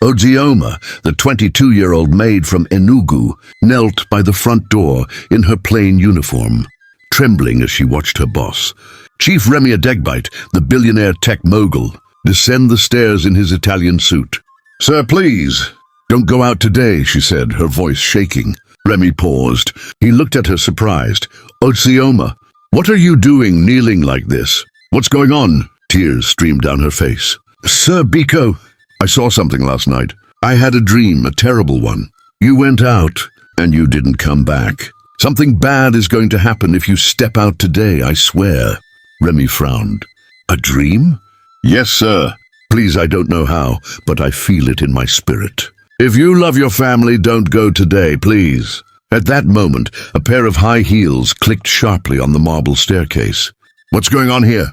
Ozioma, the 22-year-old maid from Enugu, knelt by the front door in her plain uniform, trembling as she watched her boss, Chief Remy Adegbite, the billionaire tech mogul, descend the stairs in his Italian suit. "Sir, please, don't go out today," she said, her voice shaking. Remy paused. He looked at her surprised. "Ozioma, what are you doing kneeling like this? What's going on?" Tears streamed down her face. "Sir Biko, I saw something last night. I had a dream, a terrible one. You went out, and you didn't come back. Something bad is going to happen if you step out today, I swear." Remy frowned. "A dream?" "Yes, sir. Please, I don't know how, but I feel it in my spirit. If you love your family, don't go today, please." At that moment, a pair of high heels clicked sharply on the marble staircase. "What's going on here?"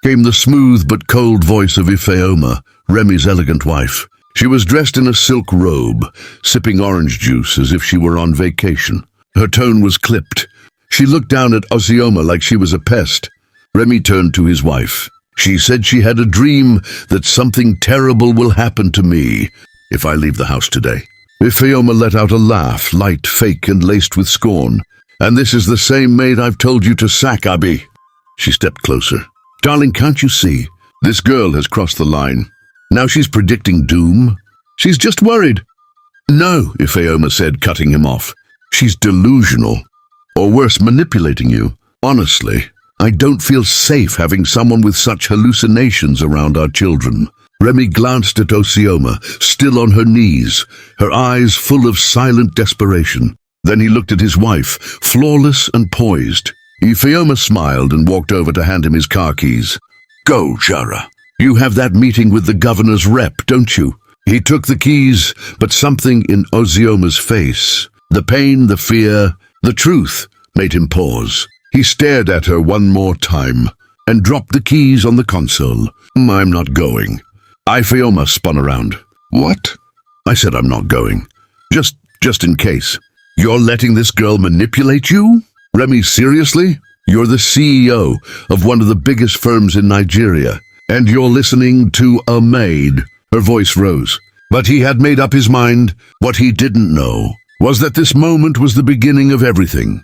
came the smooth but cold voice of Ifeoma, Remy's elegant wife. She was dressed in a silk robe, sipping orange juice as if she were on vacation. Her tone was clipped. She looked down at Ozioma like she was a pest. Remy turned to his wife. "She said she had a dream that something terrible will happen to me if I leave the house today." Ifeoma let out a laugh, light, fake, and laced with scorn. "And this is the same maid I've told you to sack, Abi." She stepped closer. "Darling, can't you see? This girl has crossed the line. Now she's predicting doom. She's just worried." "No," Ifeoma said, cutting him off. "She's delusional. Or worse, manipulating you. Honestly, I don't feel safe having someone with such hallucinations around our children." Remy glanced at Ozioma, still on her knees, her eyes full of silent desperation. Then he looked at his wife, flawless and poised. Ifeoma smiled and walked over to hand him his car keys. "Go, Jara. You have that meeting with the governor's rep, don't you?" He took the keys, but something in Ozioma's face, the pain, the fear, the truth, made him pause. He stared at her one more time and dropped the keys on the console. "I'm not going." Ifeoma spun around. "What?" "I said I'm not going. Just in case." "You're letting this girl manipulate you?" "Remy, seriously? You're the CEO of one of the biggest firms in Nigeria, and you're listening to a maid." Her voice rose. But he had made up his mind. What he didn't know was that this moment was the beginning of everything.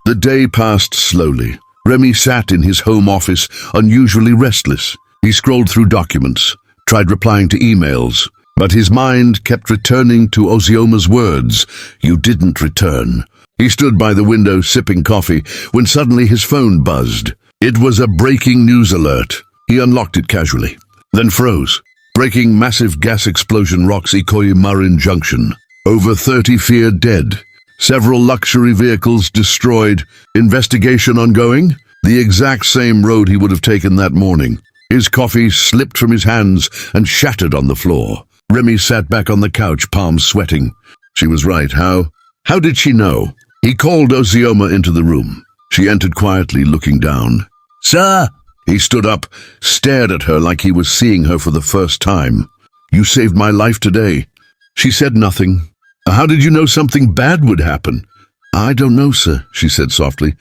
The day passed slowly. Remy sat in his home office, unusually restless. He scrolled through documents, tried replying to emails, but his mind kept returning to Ozioma's words, "You didn't return." He stood by the window sipping coffee when suddenly his phone buzzed. It was a breaking news alert. He unlocked it casually, then froze. "Breaking massive gas explosion rocks Ikoyi Marin Junction. Over 30 feared dead. Several luxury vehicles destroyed. Investigation ongoing." The exact same road he would have taken that morning. His coffee slipped from his hands and shattered on the floor. Remy sat back on the couch, palms sweating. She was right. How did she know? He called Ozioma into the room. She entered quietly, looking down. "Sir!" He stood up, stared at her like he was seeing her for the first time. "You saved my life today." She said nothing. "How did you know something bad would happen?" "I don't know, sir," she said softly.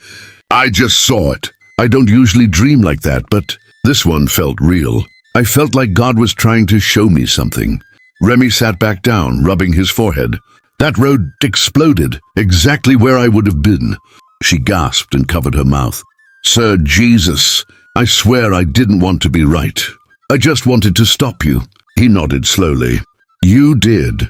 "I just saw it. I don't usually dream like that, but this one felt real. I felt like God was trying to show me something." Remy sat back down, rubbing his forehead. "That road exploded, exactly where I would have been." She gasped and covered her mouth. "Sir Jesus, I swear I didn't want to be right. I just wanted to stop you." He nodded slowly. "You did.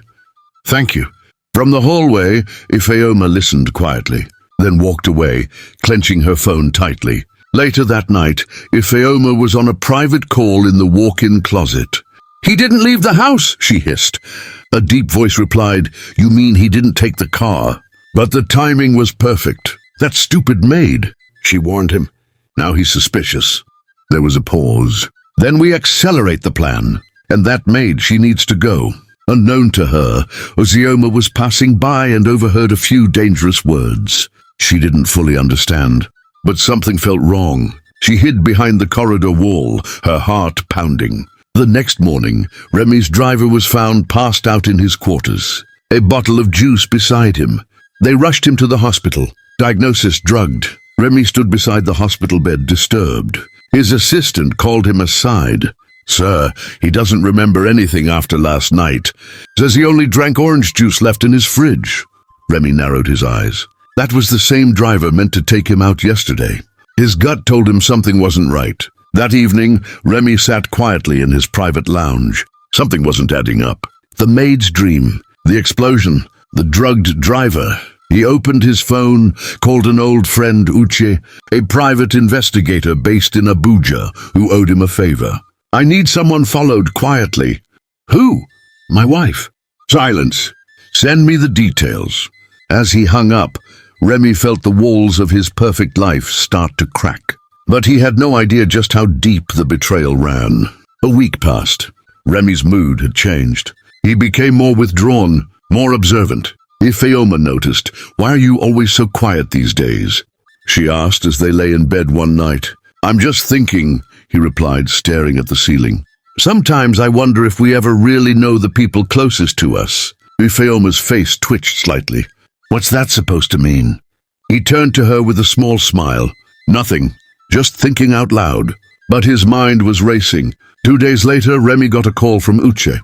Thank you." From the hallway, Ifeoma listened quietly, then walked away, clenching her phone tightly. Later that night, Ifeoma was on a private call in the walk-in closet. "He didn't leave the house," she hissed. A deep voice replied, "You mean he didn't take the car?" But the timing was perfect. "That stupid maid," she warned him. Now he's suspicious. There was a pause. "Then we accelerate the plan. And that maid, she needs to go." Unknown to her, Ozioma was passing by and overheard a few dangerous words. She didn't fully understand, but something felt wrong. She hid behind the corridor wall, her heart pounding. The next morning, Remy's driver was found passed out in his quarters, a bottle of juice beside him. They rushed him to the hospital. Diagnosis: drugged. Remy stood beside the hospital bed, disturbed. His assistant called him aside. Sir, he doesn't remember anything after last night. Says he only drank orange juice left in his fridge. Remy narrowed his eyes. That was the same driver meant to take him out yesterday. His gut told him something wasn't right. That evening, Remy sat quietly in his private lounge. Something wasn't adding up. The maid's dream, the explosion, the drugged driver. He opened his phone, called an old friend Uche, a private investigator based in Abuja, who owed him a favor. I need someone followed quietly. Who? My wife. Silence. Send me the details. As he hung up, Remy felt the walls of his perfect life start to crack. But he had no idea just how deep the betrayal ran. A week passed. Remy's mood had changed. He became more withdrawn, more observant. Ifeoma noticed. Why are you always so quiet these days? She asked as they lay in bed one night. I'm just thinking, he replied, staring at the ceiling. Sometimes I wonder if we ever really know the people closest to us. Ifeoma's face twitched slightly. What's that supposed to mean? He turned to her with a small smile. Nothing, just thinking out loud. But his mind was racing. 2 days later, Remy got a call from Uche.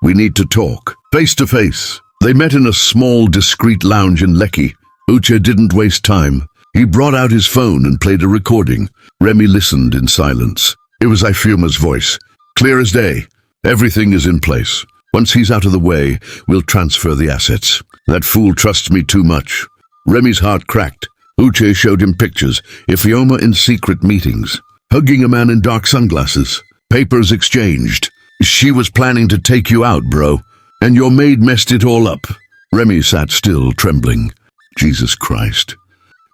We need to talk, face to face. They met in a small, discreet lounge in Lekki. Uche didn't waste time. He brought out his phone and played a recording. Remy listened in silence. It was Ifeoma's voice. Clear as day. Everything is in place. Once he's out of the way, we'll transfer the assets. That fool trusts me too much. Remy's heart cracked. Uche showed him pictures. Ifeoma in secret meetings. Hugging a man in dark sunglasses. Papers exchanged. She was planning to take you out, bro. And your maid messed it all up. Remy sat still, trembling. Jesus Christ.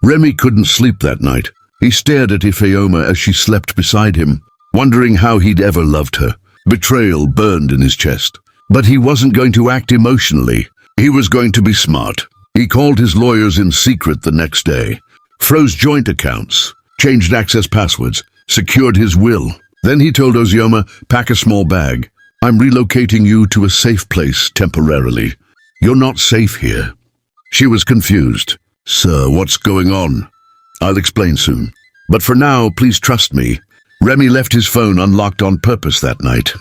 Remy couldn't sleep that night. He stared at Ifeoma as she slept beside him, wondering how he'd ever loved her. Betrayal burned in his chest. But he wasn't going to act emotionally. He was going to be smart. He called his lawyers in secret the next day, froze joint accounts, changed access passwords, secured his will. Then he told Ozioma, pack a small bag. I'm relocating you to a safe place temporarily. You're not safe here. She was confused. Sir, what's going on? I'll explain soon. But for now, please trust me. Remy left his phone unlocked on purpose that night.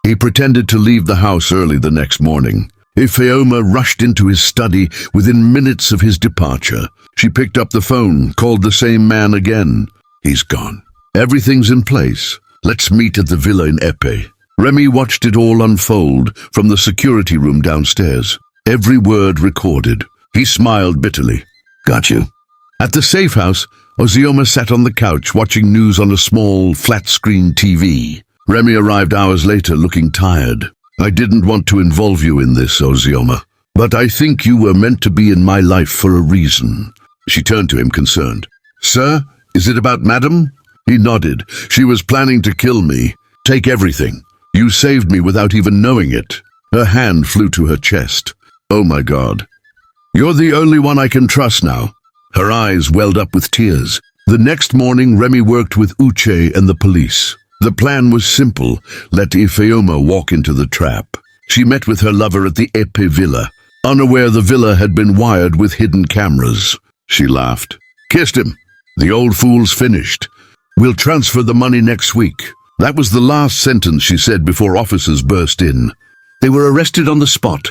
He pretended to leave the house early the next morning. Ifeoma rushed into his study within minutes of his departure. She picked up the phone, called the same man again. He's gone. Everything's in place. Let's meet at the villa in Epe. Remy watched it all unfold from the security room downstairs. Every word recorded. He smiled bitterly. Got you. At the safe house, Ozioma sat on the couch watching news on a small, flat-screen TV. Remy arrived hours later looking tired. I didn't want to involve you in this, Ozioma, but I think you were meant to be in my life for a reason. She turned to him concerned. Sir, is it about Madam? He nodded. She was planning to kill me. Take everything. You saved me without even knowing it. Her hand flew to her chest. Oh my God. You're the only one I can trust now. Her eyes welled up with tears. The next morning, Remy worked with Uche and the police. The plan was simple. Let Ifeoma walk into the trap. She met with her lover at the Epe villa, unaware the villa had been wired with hidden cameras. She laughed. Kissed him. The old fool's finished. We'll transfer the money next week. That was the last sentence she said before officers burst in. They were arrested on the spot.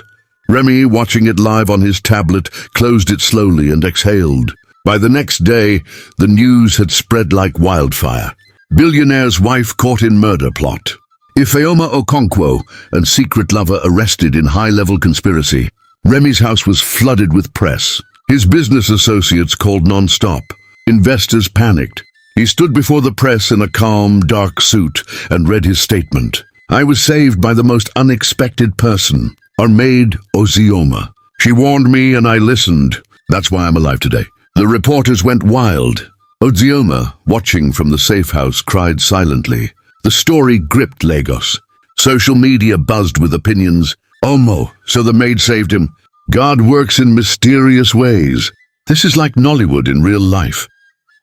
Remy, watching it live on his tablet, closed it slowly and exhaled. By the next day, the news had spread like wildfire. Billionaire's wife caught in murder plot. Ifeoma Okonkwo and secret lover arrested in high-level conspiracy. Remy's house was flooded with press. His business associates called non-stop. Investors panicked. He stood before the press in a calm, dark suit and read his statement. I was saved by the most unexpected person, our maid, Ozioma. She warned me and I listened. That's why I'm alive today. The reporters went wild. Ozioma, watching from the safe house, cried silently. The story gripped Lagos. Social media buzzed with opinions. Omo, so the maid saved him. God works in mysterious ways. This is like Nollywood in real life.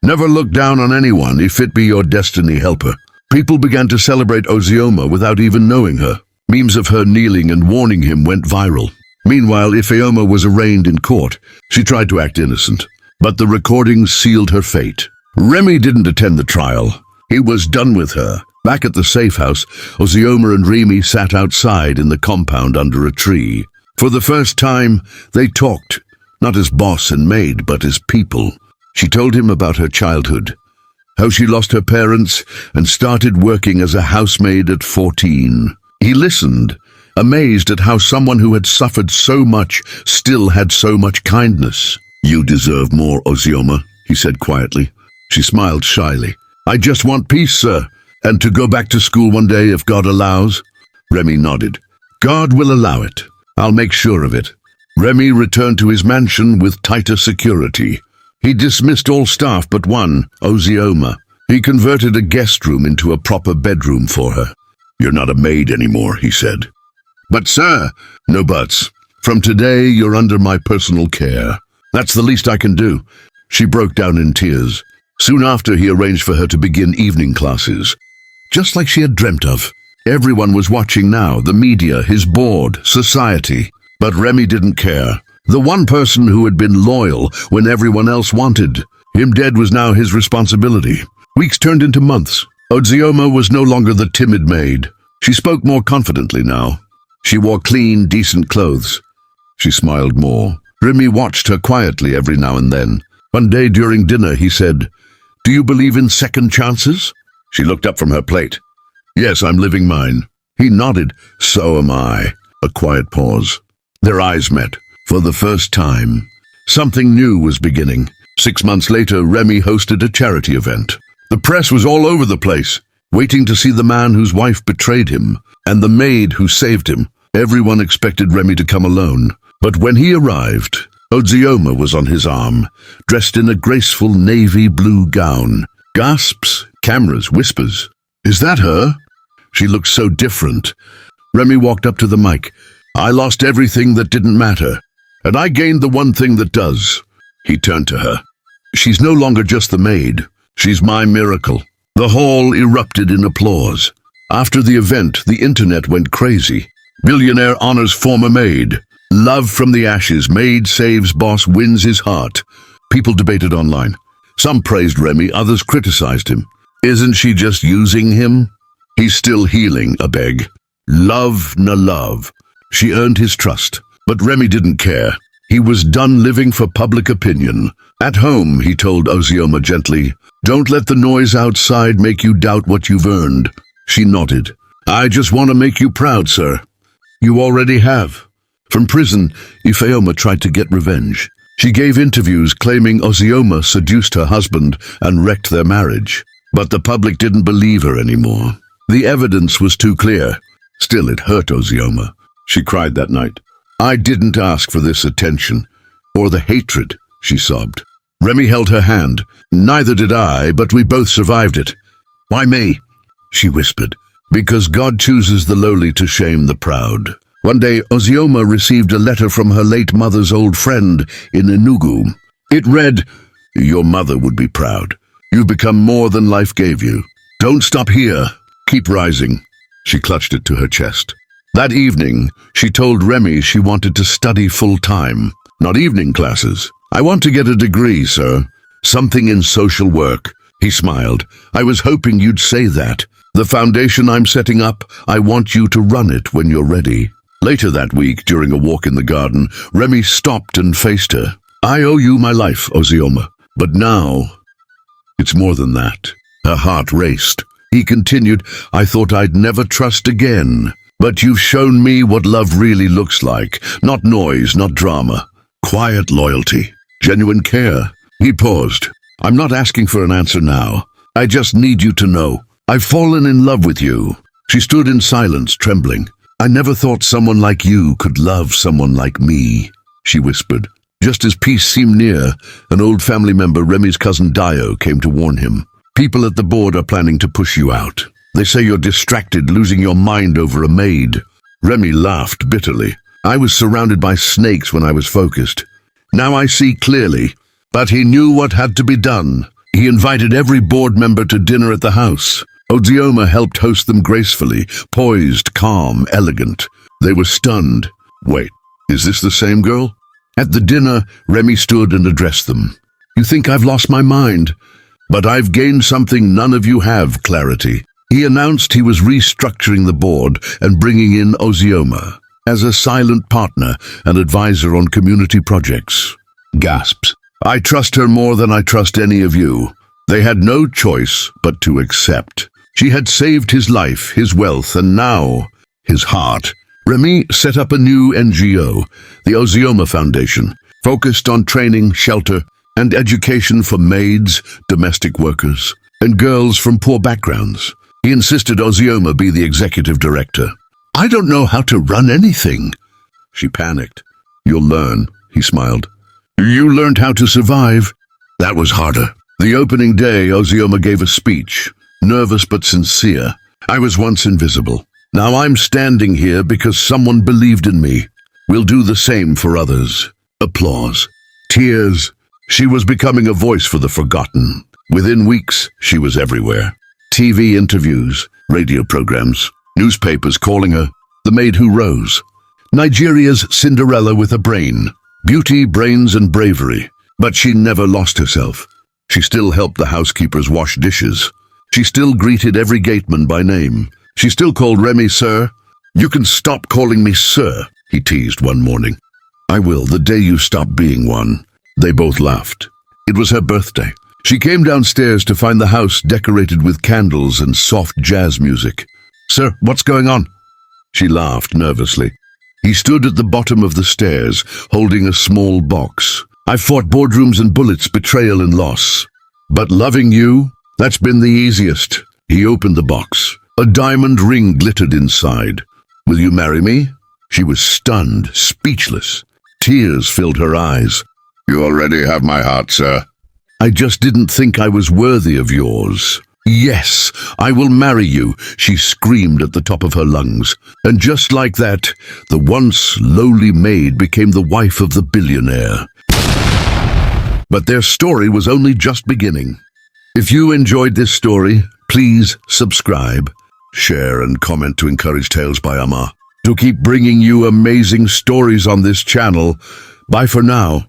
Never look down on anyone if it be your destiny helper. People began to celebrate Ozioma without even knowing her. Memes of her kneeling and warning him went viral. Meanwhile, Ifeoma was arraigned in court. She tried to act innocent, but the recordings sealed her fate. Remy didn't attend the trial. He was done with her. Back at the safe house, Ozioma and Remy sat outside in the compound under a tree. For the first time, they talked, not as boss and maid, but as people. She told him about her childhood, how she lost her parents and started working as a housemaid at 14. He listened, amazed at how someone who had suffered so much still had so much kindness. "You deserve more, Ozioma," he said quietly. She smiled shyly. "I just want peace, sir, and to go back to school one day if God allows." Remy nodded. "God will allow it. I'll make sure of it." Remy returned to his mansion with tighter security. He dismissed all staff but one, Ozioma. He converted a guest room into a proper bedroom for her. "You're not a maid anymore," he said. "But sir—" "No buts. From today, you're under my personal care. That's the least I can do." She broke down in tears. Soon after, he arranged for her to begin evening classes. Just like she had dreamt of. Everyone was watching now, the media, his board, society. But Remy didn't care. The one person who had been loyal when everyone else wanted him dead was now his responsibility. Weeks turned into months. Ozioma was no longer the timid maid. She spoke more confidently now. She wore clean, decent clothes. She smiled more. Remy watched her quietly every now and then. One day during dinner, he said, "Do you believe in second chances?" She looked up from her plate. "Yes, I'm living mine." He nodded. "So am I." A quiet pause. Their eyes met. For the first time, something new was beginning. 6 months later, Remy hosted a charity event. The press was all over the place, waiting to see the man whose wife betrayed him and the maid who saved him. Everyone expected Remy to come alone. But when he arrived, Ozioma was on his arm, dressed in a graceful navy blue gown. Gasps, cameras, whispers. "Is that her?" She looked so different. Remy walked up to the mic. "I lost everything that didn't matter, and I gained the one thing that does." He turned to her. "She's no longer just the maid. She's my miracle." The hall erupted in applause. After the event, the internet went crazy. Billionaire honors former maid. Love from the ashes. Maid saves boss, wins his heart. People debated online. Some praised Remy, others criticized him. Isn't she just using him? He's still healing, a beg. Love na love. She earned his trust. But Remy didn't care. He was done living for public opinion. At home, he told Ozioma gently, "Don't let the noise outside make you doubt what you've earned." She nodded. "I just want to make you proud, sir." "You already have." From prison, Ifeoma tried to get revenge. She gave interviews claiming Ozioma seduced her husband and wrecked their marriage. But the public didn't believe her anymore. The evidence was too clear. Still, it hurt Ozioma. She cried that night. "I didn't ask for this attention, or the hatred," she sobbed. Remy held her hand. "Neither did I, but we both survived it." "Why me?" she whispered. "Because God chooses the lowly to shame the proud." One day, Ozioma received a letter from her late mother's old friend in Enugu. It read, "Your mother would be proud. You've become more than life gave you. Don't stop here. Keep rising." She clutched it to her chest. That evening, she told Remy she wanted to study full-time, not evening classes. "I want to get a degree, sir. Something in social work." He smiled. "I was hoping you'd say that. The foundation I'm setting up, I want you to run it when you're ready." Later that week, during a walk in the garden, Remy stopped and faced her. "I owe you my life, Ozioma. But now, it's more than that." Her heart raced. He continued, "I thought I'd never trust again. But you've shown me what love really looks like. Not noise, not drama. Quiet loyalty. Genuine care." He paused. "I'm not asking for an answer now. I just need you to know. I've fallen in love with you." She stood in silence, trembling. "I never thought someone like you could love someone like me," she whispered. Just as peace seemed near, an old family member, Remy's cousin Dio, came to warn him. "People at the board are planning to push you out. They say you're distracted, losing your mind over a maid." Remy laughed bitterly. "I was surrounded by snakes when I was focused. Now I see clearly." But he knew what had to be done. He invited every board member to dinner at the house. Ozioma helped host them gracefully, poised, calm, elegant. They were stunned. "Wait, is this the same girl?" At the dinner, Remy stood and addressed them. "You think I've lost my mind? But I've gained something none of you have, clarity. He announced he was restructuring the board and bringing in Ozioma as a silent partner and advisor on community projects. Gasps. I trust her more than I trust any of you. They had no choice but to accept. She had saved his life, his wealth, and now his heart. Remy set up a new NGO, the Ozioma Foundation, focused on training, shelter, and education for maids, domestic workers, and girls from poor backgrounds. He insisted Ozioma be the executive director. I don't know how to run anything. She panicked. You'll learn, he smiled. You learned how to survive. That was harder. The opening day, Ozioma gave a speech, nervous but sincere. I was once invisible. Now I'm standing here because someone believed in me. We'll do the same for others. Applause. Tears. She was becoming a voice for the forgotten. Within weeks, she was everywhere. TV interviews, radio programs, newspapers calling her the maid who rose. Nigeria's Cinderella with a brain. Beauty, brains, and bravery. But she never lost herself. She still helped the housekeepers wash dishes. She still greeted every gateman by name. She still called Remy sir. You can stop calling me sir, he teased one morning. I will, the day you stop being one. They both laughed. It was her birthday. She came downstairs to find the house decorated with candles and soft jazz music. Sir, what's going on? She laughed nervously. He stood at the bottom of the stairs, holding a small box. I've fought boardrooms and bullets, betrayal and loss. But loving you, that's been the easiest. He opened the box. A diamond ring glittered inside. Will you marry me? She was stunned, speechless. Tears filled her eyes. You already have my heart, sir. I just didn't think I was worthy of yours. Yes, I will marry you, she screamed at the top of her lungs. And just like that, the once lowly maid became the wife of the billionaire. But their story was only just beginning. If you enjoyed this story, please subscribe, share and comment to encourage Tales by Amma. To keep bringing you amazing stories on this channel. Bye for now.